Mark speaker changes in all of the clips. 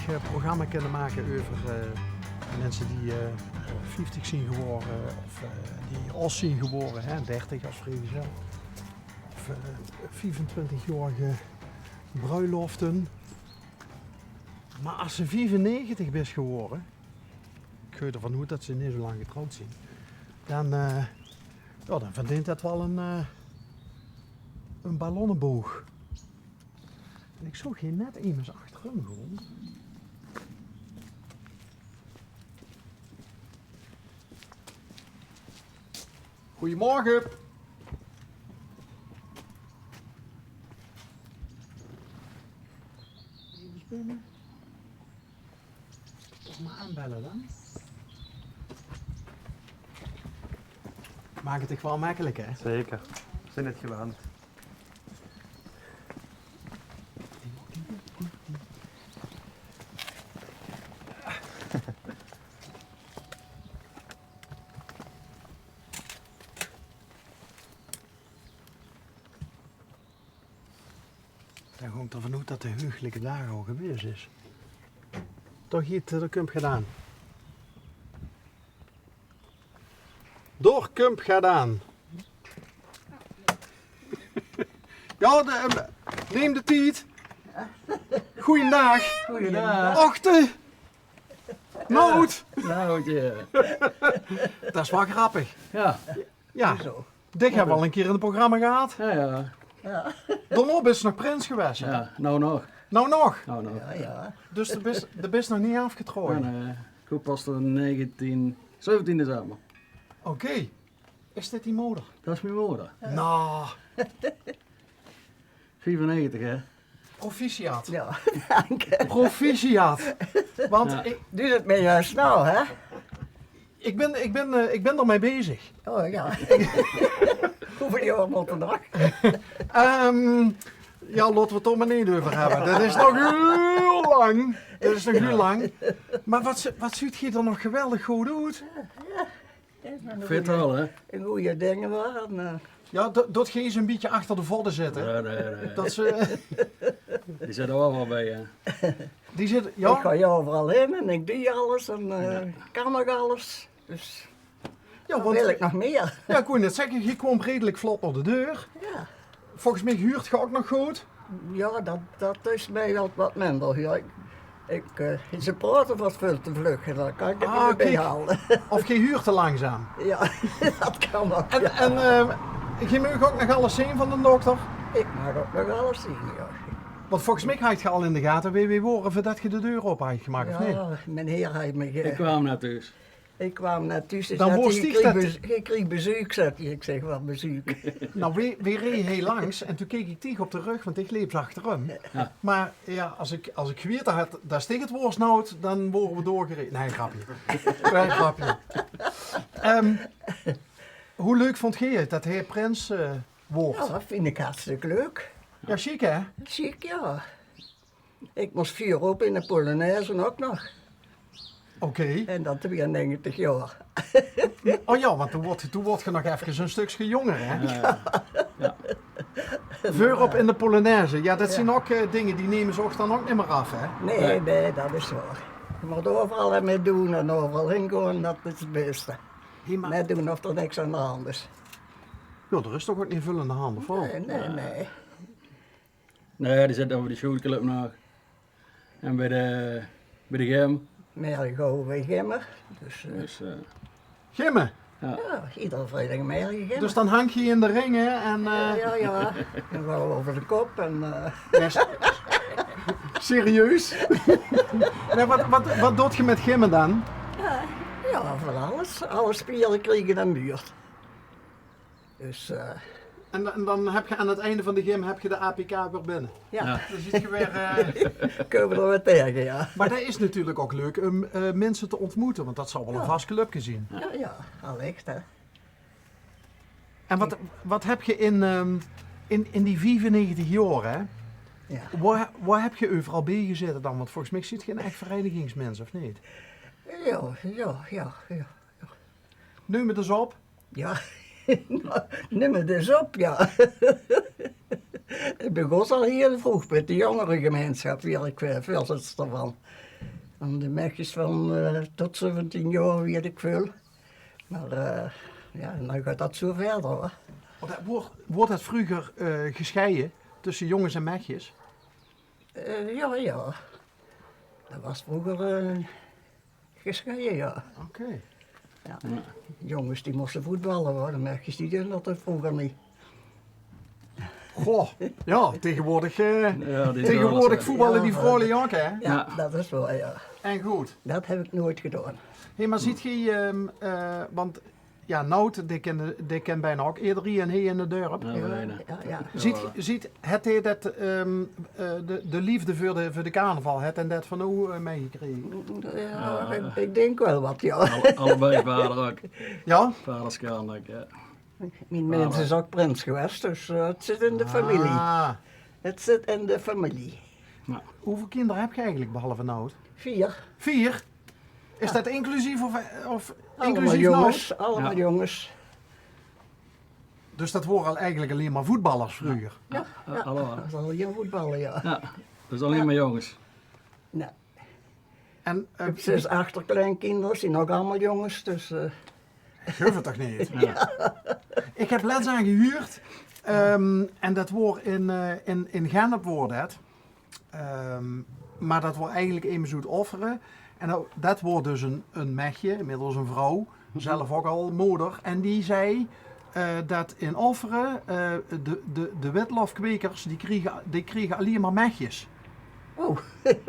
Speaker 1: programma kunnen maken over mensen die 50 zijn geworden of die os zijn geworden, hè, 30 als vrijgezel. Of 25-jarige bruiloften. Maar als ze 95 is geworden, ik ga ervan uit dat ze niet zo lang getrouwd zijn, dan verdient dat wel een ballonnenboog. En ik zag hier net iemand achterom gewoon. Goedemorgen. Even binnen. Toch maar aanbellen dan. Maakt het echt wel makkelijk, hè?
Speaker 2: Zeker. We zijn het gewend.
Speaker 1: Dan ga ik ervan uit dat de heugelijke dagen al geweest is. Toch iets de kump gedaan. Door kump gedaan. Ja, neem de tijd. Goeiedag.
Speaker 3: Goeiedag.
Speaker 1: Ochtend. Nood.
Speaker 3: Nou,
Speaker 1: Dat is wel grappig.
Speaker 3: ja.
Speaker 1: Ja,
Speaker 3: Zo.
Speaker 1: dit hebben we al een keer in het programma gehad.
Speaker 3: Ja.
Speaker 1: Daarna is nog prins geweest. Hè?
Speaker 3: Ja, nou nog.
Speaker 1: Nou nog.
Speaker 3: Nou nog.
Speaker 4: Ja.
Speaker 1: Dus de best nog niet
Speaker 3: Ja,
Speaker 1: afgetrooid.
Speaker 3: nee. Ik hoop pas de 17 december.
Speaker 1: Oké. Is dit die moeder?
Speaker 3: Dat is mijn moeder.
Speaker 1: Nou,
Speaker 3: 94 hè.
Speaker 1: proficiat.
Speaker 4: Ja, dank je.
Speaker 1: Proficiat. Want
Speaker 3: Ja.
Speaker 4: Doe het met jou snel, hè?
Speaker 1: ik ben ermee bezig.
Speaker 4: Oh ja. Hoeveel jaar moet er nog?
Speaker 1: Ja, laten we het er maar niet over hebben. Dat is nog heel lang. Dat is nog heel lang. Maar wat ziet je er nog geweldig goed uit?
Speaker 3: Fit wel hè.
Speaker 4: Een goede dingen waren.
Speaker 1: Ja, dat ga je eens een beetje achter de vodden zitten.
Speaker 3: Ja, nee.
Speaker 1: Dat ze,
Speaker 3: Die zit er wel wel bij hè.
Speaker 1: die zit,
Speaker 4: Ik
Speaker 1: ja,
Speaker 4: ga je overal in en ik doe alles en kan nog alles. Dus
Speaker 1: ja,
Speaker 4: wat wil ik
Speaker 1: want,
Speaker 4: nog meer?
Speaker 1: ja, ik wou net zeggen, je kwam redelijk vlot door de deur.
Speaker 4: Ja,
Speaker 1: Volgens mij huurt je ook nog goed.
Speaker 4: ja dat is mij wel wat minder. Ja, ze praten wat veel te vlug en dan kan ik het
Speaker 1: Ah,
Speaker 4: niet meer
Speaker 1: kijk.
Speaker 4: bijhouden.
Speaker 1: Of je huurt te langzaam.
Speaker 4: Ja, dat kan ook.
Speaker 1: En je mag ook nog alles zien van de dokter.
Speaker 4: Ik mag ook nog alles zien, ja.
Speaker 1: Want volgens mij had je al in de gaten wie worden voordat je de deur op had gemaakt, of niet?
Speaker 4: Ja, mijn heer heeft me
Speaker 3: Ik kwam net dus.
Speaker 4: Ik kwam net tussen.
Speaker 1: Dan
Speaker 4: Dan
Speaker 1: wordt
Speaker 4: je kreeg bezoek, zat hij. Ik zeg, wat bezoek?
Speaker 1: Nou, we reden heel langs en toen keek ik tegen op de rug, want ik liep achterom.
Speaker 3: Ja.
Speaker 1: Maar ja, als ik geweten had, daar steeg het worstnood, dan worden we doorgereden. Nee, grapje. Nee, grapje. Hoe leuk vond je het dat hij prins wordt?
Speaker 4: Ja, dat vind ik hartstikke leuk.
Speaker 1: Ja, chic hè?
Speaker 4: Chic, ja. Ik moest 4 op in de Polonaise ook nog.
Speaker 1: Oké.
Speaker 4: En dat 92 jaar.
Speaker 1: Oh ja, want toen word je nog even een stukje jonger hè?
Speaker 3: Ja.
Speaker 1: Veur op in de Polonaise. Ja, dat zijn ook dingen die nemen ze ook dan ook niet meer af hè?
Speaker 4: Nee, dat is waar. Je moet overal mee doen en overal heen gaan, dat is het beste.
Speaker 1: Hey, maar,
Speaker 4: Met doen of er niks aan de hand is.
Speaker 1: ja, er is toch ook niet veel in de handen van?
Speaker 4: Nee.
Speaker 3: Nee, die zit over de schoolclub nog. En bij de gym.
Speaker 4: Meer gaan we gimmen. Dus
Speaker 1: Gimmen.
Speaker 4: ja, iedere vrijdag meer gimmen.
Speaker 1: Dus dan hang je in de ringen en...
Speaker 4: Ja. Dan gaan we over de kop en...
Speaker 1: Yes. Serieus? Nee, wat doet je met gimmen dan?
Speaker 4: Ja, van alles. Alle spieren krijgen een buurt. Dus
Speaker 1: En dan heb je aan het einde van de gym heb je de APK weer binnen.
Speaker 4: ja,
Speaker 3: Ja.
Speaker 1: Dan zit je weer...
Speaker 4: komen we er weer tegen, ja.
Speaker 1: Maar dat is natuurlijk ook leuk om mensen te ontmoeten, want dat zal wel een vast clubje zien.
Speaker 4: Ja, allicht hè.
Speaker 1: En wat heb je in die 95 jaar, hè?
Speaker 4: Ja.
Speaker 1: Waar heb je overal bij gezeten dan? Want volgens mij zit je een echt verenigingsmens, of niet?
Speaker 4: Ja.
Speaker 1: Neem het eens op.
Speaker 4: Ja, nou, neem het eens op, ja. Ik begon al heel vroeg met de jongere gemeenschap, wil ik voorzitter van. En de meisjes van tot 17 jaar weet ik veel. Maar ja, dan gaat dat zo verder hoor.
Speaker 1: Want wordt het vroeger gescheiden tussen jongens en meisjes?
Speaker 4: Ja, ja. Dat was vroeger gescheiden, ja.
Speaker 1: Oké.
Speaker 4: Ja. Jongens die moesten voetballen hoor, de meisjes die deden dat vroeger niet.
Speaker 1: Goh, ja, tegenwoordig,
Speaker 3: Ja, die
Speaker 1: tegenwoordig voetballen die
Speaker 4: Ja,
Speaker 1: vrolijk ook, hè?
Speaker 4: Ja, dat is wel, ja.
Speaker 1: En goed.
Speaker 4: Dat heb ik nooit gedaan.
Speaker 1: Hé, maar ziet je, want ja, Nout, die ken bijna ook eerder hier en hier in de dorp.
Speaker 3: Ja, bijna.
Speaker 4: Ja.
Speaker 1: Ziet het hij dat de liefde voor de carnaval, het en dat van hoe meegekregen?
Speaker 4: Ja, ik denk wel wat, ja.
Speaker 3: Allebei vader ook.
Speaker 1: Ja?
Speaker 3: Vaders kernelijk, ja.
Speaker 4: Mijn mens is ook prins geweest, dus het zit in de familie.
Speaker 1: Ah,
Speaker 4: Het zit in de familie.
Speaker 1: hoeveel kinderen heb je eigenlijk behalve Nout?
Speaker 4: 4.
Speaker 1: 4? Is dat inclusief of
Speaker 4: Allemaal
Speaker 1: inclusief
Speaker 4: jongens,
Speaker 1: Nout?
Speaker 4: allemaal
Speaker 3: Ja.
Speaker 4: jongens.
Speaker 1: Dus dat waren al eigenlijk alleen maar voetballers vroeger.
Speaker 4: Ja,
Speaker 3: Allemaal.
Speaker 4: dat is al geen voetballen, ja.
Speaker 3: Ja, dat is alleen maar jongens.
Speaker 4: Nou,
Speaker 1: En
Speaker 4: ik heb 6 achterkleinkinderen, die nog allemaal jongens, dus...
Speaker 1: geef het toch niet?
Speaker 3: Ja.
Speaker 1: Ik heb les aan gehuurd en dat wordt in Gennep wordt het. Maar dat wordt eigenlijk even zoet offeren. En dat wordt dus een mechje, inmiddels een vrouw, zelf ook al moeder. En die zei dat in offeren de witlofkwekers die kregen alleen maar mechjes.
Speaker 4: Oh,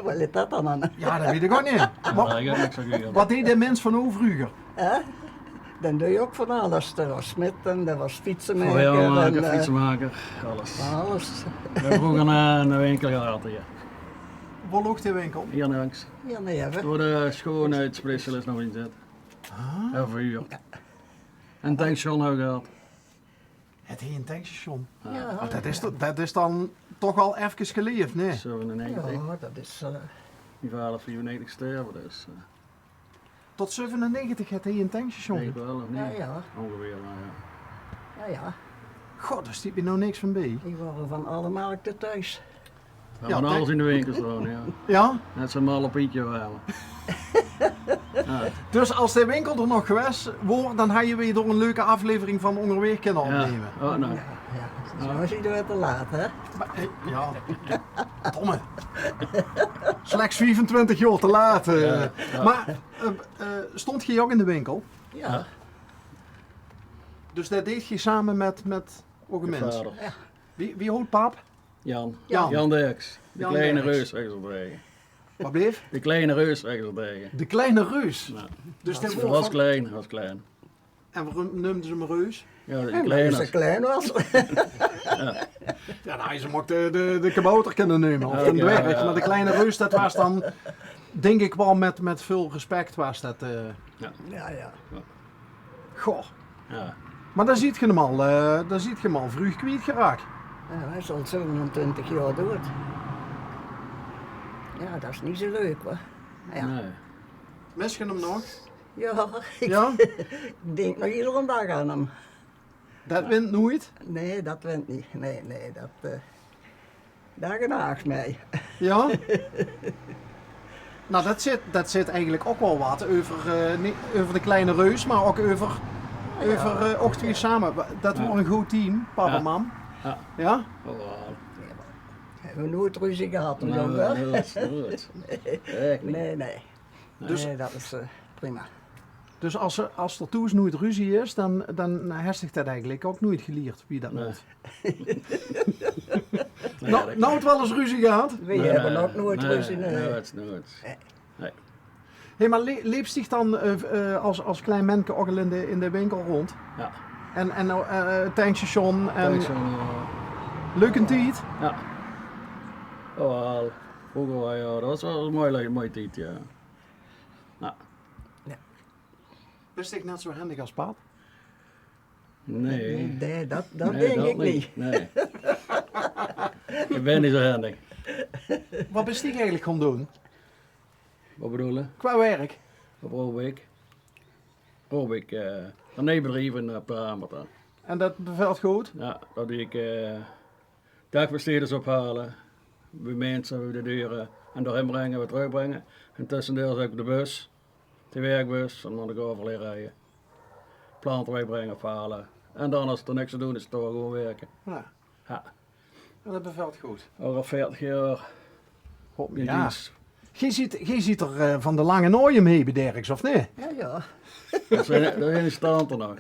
Speaker 4: wat is dat dan aan?
Speaker 1: Ja, dat weet ik ook niet.
Speaker 3: Ja,
Speaker 1: Wat,
Speaker 3: ik heb niks van gehoord.
Speaker 1: wat deed de mens van hoe vroeger?
Speaker 4: Dan doe je ook van alles. Er was smitten, er was fietsenmaker
Speaker 3: Voorbeelmaker,
Speaker 4: en
Speaker 3: fietsenmaker, alles.
Speaker 4: alles.
Speaker 3: We hebben vroeger een winkel gehad hier.
Speaker 1: Waar lag die winkel?
Speaker 3: Hier langs.
Speaker 4: Ja, nee, hebben.
Speaker 3: Door de schoonheidsbrissel is nog in zit. Heel veel uur. En tankstation hebben we gehad.
Speaker 1: Het heet een tankstation.
Speaker 4: Ja,
Speaker 1: Maar dat is dan toch al even geleefd, nee?
Speaker 3: 97.
Speaker 4: ja, dat is...
Speaker 3: Die vader 94 sterven, dus.
Speaker 1: Tot 97 het hij een tankstation.
Speaker 3: Denk ik wel, of niet?
Speaker 4: ja.
Speaker 3: Ongeveer, maar ja.
Speaker 4: Ja.
Speaker 1: God, daar stiep je nou niks van bij.
Speaker 4: Die waren van alle markten thuis.
Speaker 3: We
Speaker 1: Ja,
Speaker 3: hebben
Speaker 1: denk-
Speaker 3: alles in de winkel staan, ja.
Speaker 1: Ja?
Speaker 3: Net zo'n malle Pietje halen. Ja,
Speaker 1: Dus als de winkel er nog geweest wordt, dan had je weer door een leuke aflevering van Onderweg kunnen
Speaker 3: ja.
Speaker 1: opnemen.
Speaker 3: Oh, nou.
Speaker 4: Ja, zo was hij er weer te laat, hè?
Speaker 1: Maar, ja, domme. Slechts 24 jaar te laat.
Speaker 3: Ja.
Speaker 1: Maar stond je ook in de winkel?
Speaker 4: Ja.
Speaker 1: Dus dat deed je samen met ook een
Speaker 3: De
Speaker 1: mens.
Speaker 3: vader.
Speaker 1: Wie hoort pap?
Speaker 3: Jan.
Speaker 1: Jan.
Speaker 3: Jan Derks. De
Speaker 1: Jan
Speaker 3: kleine
Speaker 1: Derks.
Speaker 3: reus rechtsopdegen.
Speaker 1: Wat bleef?
Speaker 3: De kleine reus rechtsopdegen.
Speaker 1: De kleine reus.
Speaker 3: Nou,
Speaker 1: Dus dat
Speaker 3: dat
Speaker 1: wordt
Speaker 3: was
Speaker 1: van...
Speaker 3: klein, dat was klein.
Speaker 1: En waarom noemden ze hem reus?
Speaker 3: Ja, die
Speaker 4: En als
Speaker 3: kleine.
Speaker 4: ze klein was.
Speaker 1: Ja, nou, ze mocht de kabouter kunnen nemen, of
Speaker 3: Ja,
Speaker 1: een
Speaker 3: ja,
Speaker 1: dwerg.
Speaker 3: ja.
Speaker 1: Maar de kleine reus, dat was dan, denk ik wel met veel respect was dat.
Speaker 4: Ja.
Speaker 1: Goh.
Speaker 3: Ja.
Speaker 1: Maar dan ziet je hem al vroeg kwijt geraakt.
Speaker 4: Ja, hij is al 27 jaar dood. Ja, dat is niet zo leuk, hoor. Ja,
Speaker 3: Nee.
Speaker 1: Mis je hem nog?
Speaker 4: ja ik
Speaker 1: Ja?
Speaker 4: denk nog iedere dag aan hem.
Speaker 1: Dat wint nooit?
Speaker 4: Nee, dat wint niet. Nee, daar genaagt mij.
Speaker 1: Ja? Nou, dat zit eigenlijk ook wel wat over de kleine reus, maar ook over Ochtend samen. Dat wordt een goed team, papa en
Speaker 3: Ja.
Speaker 1: mam.
Speaker 3: Ja.
Speaker 1: Ja?
Speaker 3: Oh,
Speaker 4: Hebben we nooit ruzie gehad,
Speaker 3: nee,
Speaker 4: jongen?
Speaker 3: nooit. Echt niet.
Speaker 4: Nee.
Speaker 1: Dus-
Speaker 4: Nee, dat is prima.
Speaker 1: Dus als er toen eens nooit ruzie is, dan herstigt dat eigenlijk ook nooit geleerd wie dat
Speaker 3: Nee.
Speaker 1: moet.
Speaker 3: Nee,
Speaker 1: Nou, het wel eens ruzie gehad.
Speaker 4: We hebben ook nooit ruzie. Nee.
Speaker 3: Nooit.
Speaker 1: Hé, maar leeft zich dan als klein manneke ook al in de winkel rond?
Speaker 3: Ja.
Speaker 1: En tankstation en
Speaker 3: Kijk, zo'n,
Speaker 1: leuk een tijd?
Speaker 3: ja. Oh, vroeger was ja, dat was wel een mooi tijd, ja. Nou,
Speaker 1: Wist ik net zo handig als pap?
Speaker 3: nee.
Speaker 4: Nee, dat
Speaker 3: Nee,
Speaker 4: denk
Speaker 3: dat
Speaker 4: ik niet.
Speaker 3: Nee. Ik ben niet zo handig.
Speaker 1: Wat ben ik eigenlijk gaan doen?
Speaker 3: Wat bedoel je?
Speaker 1: Qua werk?
Speaker 3: Op Robik. Robik, een nebenbedrijf in Parameter.
Speaker 1: En dat bevalt goed?
Speaker 3: Ja, dat doe ik dagbesteders ophalen. Bij mensen, bij de deuren, En doorheen brengen, weer terugbrengen. En tussendeels ook de bus, de werkbus, en dan de overleer rijden. Planten wegbrengen, verhalen. En dan als er niks te doen is, toch gewoon werken.
Speaker 1: Ja.
Speaker 3: Ja.
Speaker 1: En dat bevalt goed.
Speaker 3: Al 40 jaar in
Speaker 1: Ja.
Speaker 3: dienst.
Speaker 1: Jij ziet er van de lange nooien mee bij Derks, of nee?
Speaker 4: Ja, ja.
Speaker 3: Dat zijn de stand er nog,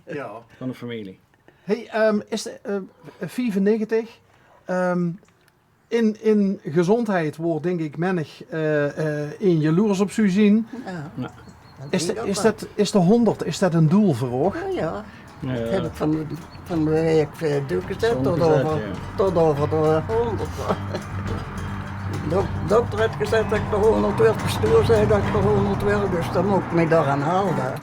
Speaker 1: Ja.
Speaker 3: van de familie.
Speaker 1: Hey, is de 95? In gezondheid wordt denk ik menig in jaloers op u zien.
Speaker 4: Ja.
Speaker 3: Ja.
Speaker 1: Is de 100, is dat een doel voor oog?
Speaker 4: Ja, ja.
Speaker 3: Ja,
Speaker 4: Dat heb ik van de week doorgezet tot over de 100. De dokter heeft gezegd dat ik de 100 werd, bestuur zei dat ik de 100 werd, dus dan moet ik me daaraan houden.